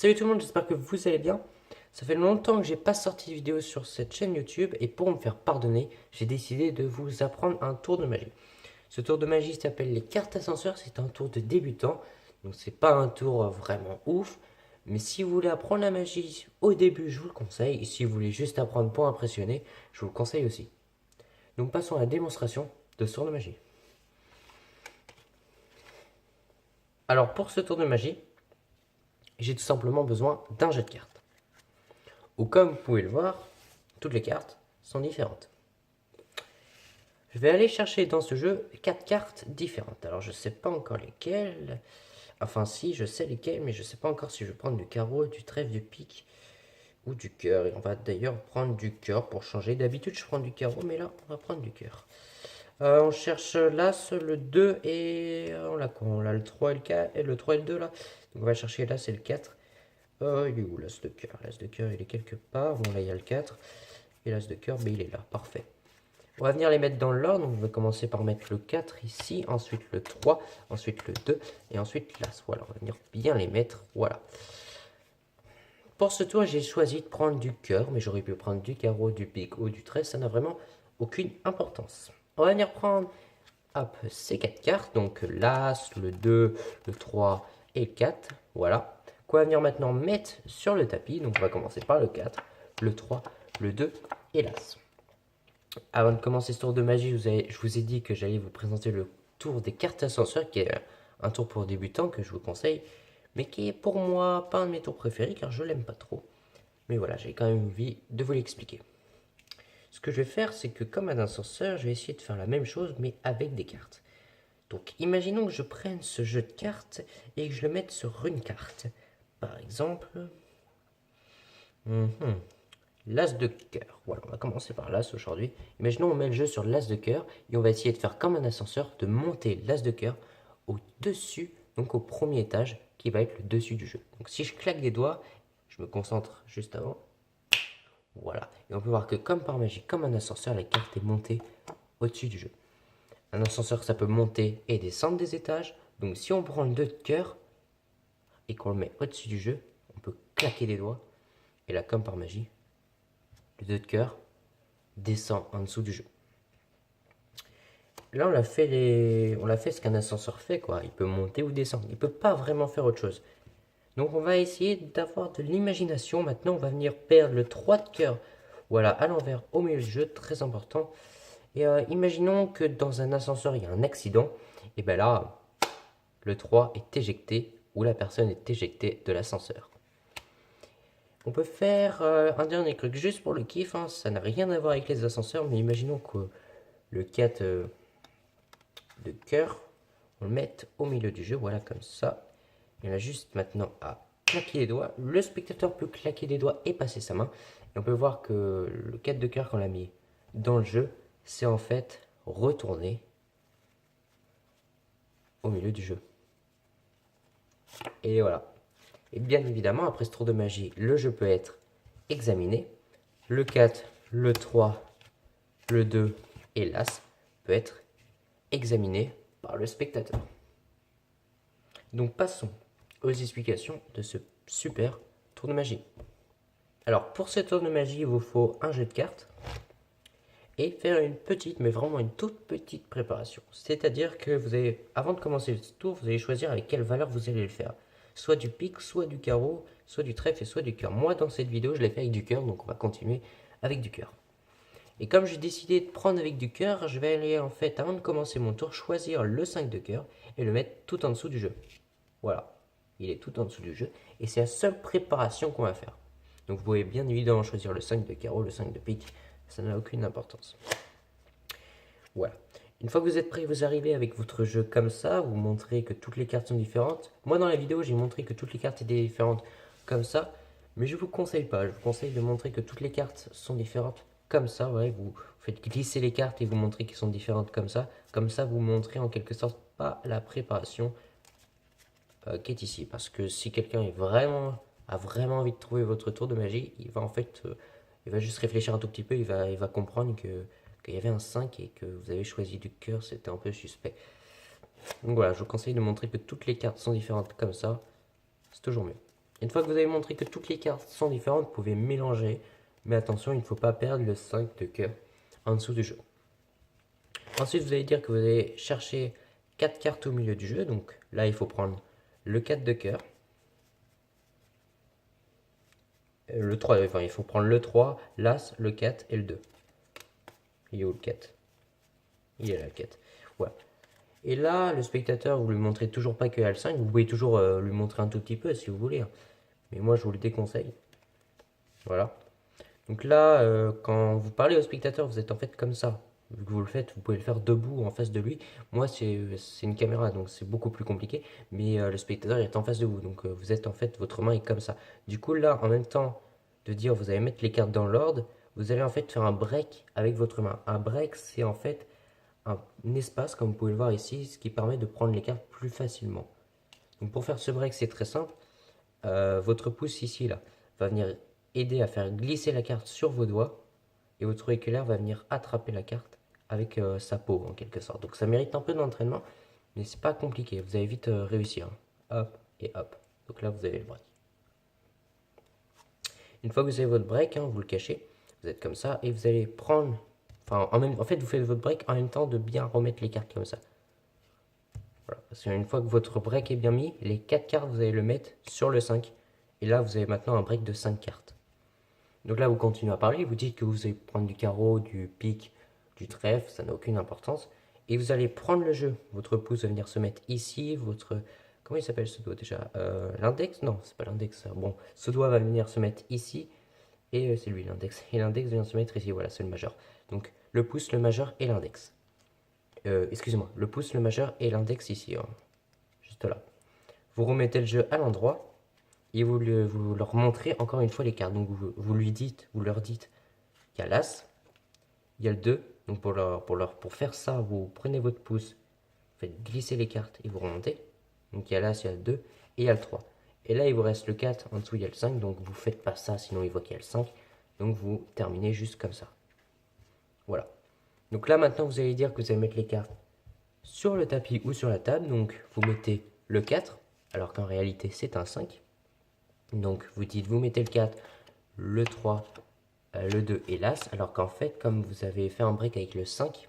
Salut tout le monde, j'espère que vous allez bien. Ça fait longtemps que j'ai pas sorti de vidéo sur cette chaîne YouTube et pour me faire pardonner, j'ai décidé de vous apprendre un tour de magie. Ce tour de magie s'appelle les cartes ascenseurs, c'est un tour de débutant, donc c'est pas un tour vraiment ouf, mais si vous voulez apprendre la magie au début, je vous le conseille, et si vous voulez juste apprendre pour impressionner, je vous le conseille aussi. Donc passons à la démonstration de ce tour de magie. Alors pour ce tour de magie, j'ai tout simplement besoin d'un jet de cartes. Ou comme vous pouvez le voir, toutes les cartes sont différentes. Je vais aller chercher dans ce jeu 4 cartes différentes. Alors je ne sais pas encore lesquelles. Enfin si, je sais lesquelles, mais je ne sais pas encore si je vais prendre du carreau, du trèfle, du pique ou du cœur. Et on va d'ailleurs prendre du cœur pour changer. D'habitude je prends du carreau, mais là on va prendre du cœur. On cherche l'As, le 2 et on l'a quoi? On a le 3 et le 4, et le 3 et le 2 là. Donc on va chercher l'As et le 4. Il est où l'As de cœur? L'As de cœur il est quelque part. Bon là il y a le 4. Et l'As de cœur, mais il est là. Parfait. On va venir les mettre dans l'ordre. On va commencer par mettre le 4 ici, ensuite le 3, ensuite le 2 et ensuite l'As. Voilà, on va venir bien les mettre. Voilà. Pour ce tour, j'ai choisi de prendre du cœur, mais j'aurais pu prendre du carreau, du pique ou du trait. Ça n'a vraiment aucune importance. On va venir prendre hop, ces 4 cartes. Donc l'As, le 2, le 3 et le 4. Voilà. Qu'on va venir maintenant mettre sur le tapis. Donc on va commencer par le 4, le 3, le 2 et l'As. Avant de commencer ce tour de magie, je vous ai dit que j'allais vous présenter le tour des cartes ascenseurs, qui est un tour pour débutants que je vous conseille, mais qui est pour moi pas un de mes tours préférés car je l'aime pas trop. Mais voilà, j'ai quand même envie de vous l'expliquer. Ce que je vais faire, c'est que comme un ascenseur, je vais essayer de faire la même chose, mais avec des cartes. Donc imaginons que je prenne ce jeu de cartes et que je le mette sur une carte. Par exemple, l'As de cœur. Voilà, on va commencer par l'As aujourd'hui. Imaginons on met le jeu sur l'As de cœur et on va essayer de faire comme un ascenseur, de monter l'As de cœur au-dessus, donc au premier étage, qui va être le dessus du jeu. Donc si je claque des doigts, je me concentre juste avant. Voilà. Et on peut voir que comme par magie, comme un ascenseur, la carte est montée au-dessus du jeu. Un ascenseur, ça peut monter et descendre des étages. Donc si on prend le 2 de cœur et qu'on le met au-dessus du jeu, on peut claquer des doigts. Et là, comme par magie, le 2 de cœur descend en dessous du jeu. Là, on l'a fait ce qu'un ascenseur fait, quoi. Il peut monter ou descendre. Il peut pas vraiment faire autre chose. Donc, on va essayer d'avoir de l'imagination. Maintenant, on va venir perdre le 3 de cœur. Voilà, à l'envers, au milieu du jeu, très important. Et imaginons que dans un ascenseur, il y a un accident. Et bien là, le 3 est éjecté, ou la personne est éjectée de l'ascenseur. On peut faire un dernier truc juste pour le kiff, hein. Ça n'a rien à voir avec les ascenseurs, mais imaginons que le 4 de cœur, on le met au milieu du jeu, voilà comme ça. Il a juste maintenant à claquer les doigts. Le spectateur peut claquer les doigts et passer sa main. Et on peut voir que le 4 de cœur qu'on a mis dans le jeu, c'est en fait retourné au milieu du jeu. Et voilà. Et bien évidemment, après ce tour de magie, le jeu peut être examiné. Le 4, le 3, le 2 et l'As peut être examiné par le spectateur. Donc passons aux explications de ce super tour de magie. Alors pour ce tour de magie, il vous faut un jeu de cartes et faire une petite, mais vraiment une toute petite préparation. C'est-à-dire que vous avez, avant de commencer ce tour, vous allez choisir avec quelle valeur vous allez le faire. Soit du pique, soit du carreau, soit du trèfle et soit du cœur. Moi dans cette vidéo, je l'ai fait avec du cœur, donc on va continuer avec du cœur. Et comme j'ai décidé de prendre avec du cœur, je vais aller en fait, avant de commencer mon tour, choisir le 5 de cœur et le mettre tout en dessous du jeu. Voilà, il est tout en dessous du jeu et c'est la seule préparation qu'on va faire. Donc vous pouvez bien évidemment choisir le 5 de carreau, le 5 de pique, ça n'a aucune importance. Voilà. Une fois que vous êtes prêt, vous arrivez avec votre jeu comme ça, vous montrez que toutes les cartes sont différentes. Moi dans la vidéo, j'ai montré que toutes les cartes étaient différentes comme ça, mais je vous conseille pas, je vous conseille de montrer que toutes les cartes sont différentes comme ça, ouais, vous faites glisser les cartes et vous montrez qu'elles sont différentes comme ça vous montrez en quelque sorte pas la préparation qui est ici. Parce que si quelqu'un a vraiment envie de trouver votre tour de magie, il va en fait, il va juste réfléchir un tout petit peu, il va comprendre qu'il y avait un 5 et que vous avez choisi du cœur, c'était un peu suspect. Donc voilà, je vous conseille de montrer que toutes les cartes sont différentes comme ça, c'est toujours mieux. Une fois que vous avez montré que toutes les cartes sont différentes, vous pouvez mélanger. Mais attention, il ne faut pas perdre le 5 de cœur en dessous du jeu. Ensuite, vous allez dire que vous allez chercher 4 cartes au milieu du jeu. Donc là, il faut prendre le 4 de cœur. Le 3, enfin, il faut prendre le 3, l'As, le 4 et le 2. Il est où le 4? Il est là le 4. Ouais. Et là, le spectateur, vous lui montrez toujours pas que a le 5. Vous pouvez toujours lui montrer un tout petit peu si vous voulez. Hein. Mais moi, je vous le déconseille. Voilà. Donc là, quand vous parlez au spectateur, vous êtes en fait comme ça. Vu que vous le faites, vous pouvez le faire debout en face de lui. Moi, c'est une caméra, donc c'est beaucoup plus compliqué. Mais le spectateur est en face de vous. Donc vous êtes en fait, votre main est comme ça. Du coup, là, en même temps de dire vous allez mettre les cartes dans l'ordre, vous allez en fait faire un break avec votre main. Un break, c'est en fait un espace, comme vous pouvez le voir ici, ce qui permet de prendre les cartes plus facilement. Donc pour faire ce break, c'est très simple. Votre pouce ici, là, va venir aider à faire glisser la carte sur vos doigts. Et votre auriculaire va venir attraper la carte avec sa peau, en quelque sorte. Donc ça mérite un peu d'entraînement, mais c'est pas compliqué. Vous allez vite réussir. Hop et hop. Donc là, vous avez le break. Une fois que vous avez votre break, hein, vous le cachez, vous êtes comme ça, et vous allez prendre, enfin, en fait, vous faites votre break en même temps de bien remettre les cartes comme ça. Voilà. Parce qu'une fois que votre break est bien mis, les 4 cartes, vous allez le mettre sur le 5. Et là, vous avez maintenant un break de 5 cartes. Donc là, vous continuez à parler, vous dites que vous allez prendre du carreau, du pique, du trèfle, ça n'a aucune importance. Et vous allez prendre le jeu. Votre pouce va venir se mettre ici, votre... Comment il s'appelle ce doigt déjà L'index? Non, c'est pas l'index. Bon, ce doigt va venir se mettre ici, et c'est lui l'index. Et l'index vient se mettre ici, voilà, c'est le majeur. Donc le pouce, le majeur et l'index. Excusez-moi, le pouce, le majeur et l'index ici, hein, juste là. Vous remettez le jeu à l'endroit, et vous leur montrez encore une fois les cartes. Donc vous leur dites, il y a l'As, il y a le 2. Donc pour faire ça, vous prenez votre pouce, vous faites glisser les cartes et vous remontez. Donc il y a l'As, il y a le 2 et il y a le 3. Et là, il vous reste le 4, en dessous il y a le 5, donc vous ne faites pas ça, sinon il voit qu'il y a le 5. Donc vous terminez juste comme ça. Voilà. Donc là, maintenant, vous allez dire que vous allez mettre les cartes sur le tapis ou sur la table. Donc vous mettez le 4, alors qu'en réalité c'est un 5. Donc vous dites, vous mettez le 4, le 3, le 2 et l'As, alors qu'en fait, comme vous avez fait un break avec le 5,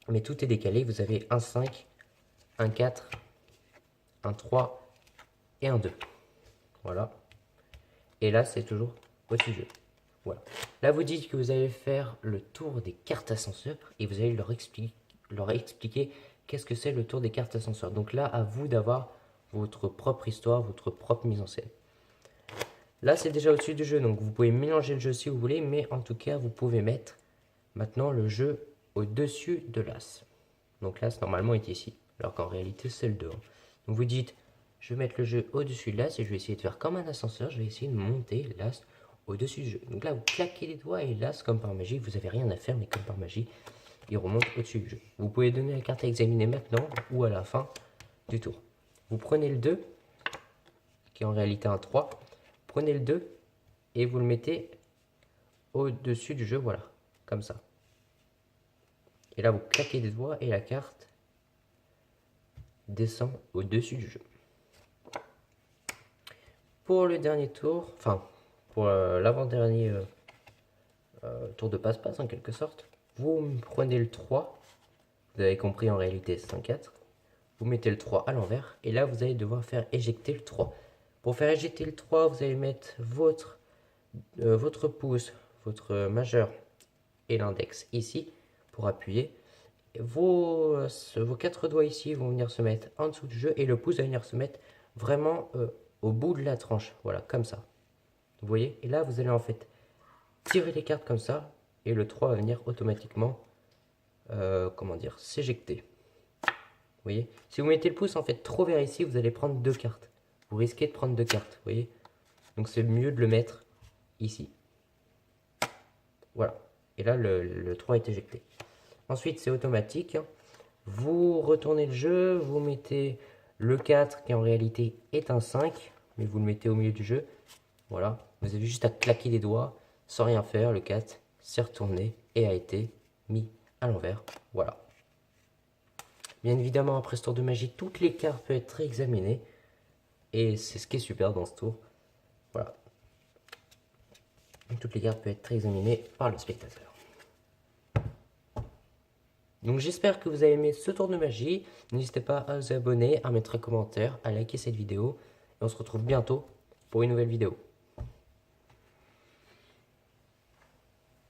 mais tout est décalé, vous avez un 5, un 4, un 3 et un 2. Voilà. Et là, c'est toujours au-dessus du jeu. Voilà. Là, vous dites que vous allez faire le tour des cartes ascenseurs et vous allez leur expliquer qu'est-ce que c'est le tour des cartes ascenseurs. Donc là, à vous d'avoir votre propre histoire, votre propre mise en scène. Là, c'est déjà au-dessus du jeu, donc vous pouvez mélanger le jeu si vous voulez, mais en tout cas, vous pouvez mettre maintenant le jeu au-dessus de l'As. Donc l'As, normalement, est ici, alors qu'en réalité, c'est le 2. Donc vous dites, je vais mettre le jeu au-dessus de l'As et je vais essayer de faire comme un ascenseur, je vais essayer de monter l'As au-dessus du jeu. Donc là, vous claquez les doigts et l'As, comme par magie, vous n'avez rien à faire, mais comme par magie, il remonte au-dessus du jeu. Vous pouvez donner la carte à examiner maintenant ou à la fin du tour. Vous prenez le 2, qui est en réalité un 3. Prenez le 2 et vous le mettez au-dessus du jeu, voilà, comme ça. Et là, vous claquez des doigts et la carte descend au-dessus du jeu. Pour le dernier tour, enfin, pour l'avant-dernier tour de passe-passe en quelque sorte, vous prenez le 3, vous avez compris en réalité c'est un 4, vous mettez le 3 à l'envers et là vous allez devoir faire éjecter le 3. Pour faire éjecter le 3, vous allez mettre votre pouce, votre majeur et l'index ici pour appuyer. Vos 4 doigts ici vont venir se mettre en dessous du jeu et le pouce va venir se mettre vraiment au bout de la tranche, voilà, comme ça. Vous voyez? Et là, vous allez en fait tirer les cartes comme ça et le 3 va venir automatiquement, comment dire, s'éjecter. Vous voyez? Si vous mettez le pouce en fait trop vers ici, vous allez prendre 2 cartes. Vous risquez de prendre 2 cartes, vous voyez? Donc c'est mieux de le mettre ici. Voilà. Et là, le 3 est éjecté. Ensuite, c'est automatique. Vous retournez le jeu, vous mettez le 4 qui en réalité est un 5, mais vous le mettez au milieu du jeu. Voilà. Vous avez juste à claquer les doigts sans rien faire. Le 4 s'est retourné et a été mis à l'envers. Voilà. Bien évidemment, après ce tour de magie, toutes les cartes peuvent être réexaminées. Et c'est ce qui est super dans ce tour. Voilà. Toutes les cartes peuvent être examinées par le spectateur. Donc j'espère que vous avez aimé ce tour de magie. N'hésitez pas à vous abonner, à mettre un commentaire, à liker cette vidéo. Et on se retrouve bientôt pour une nouvelle vidéo.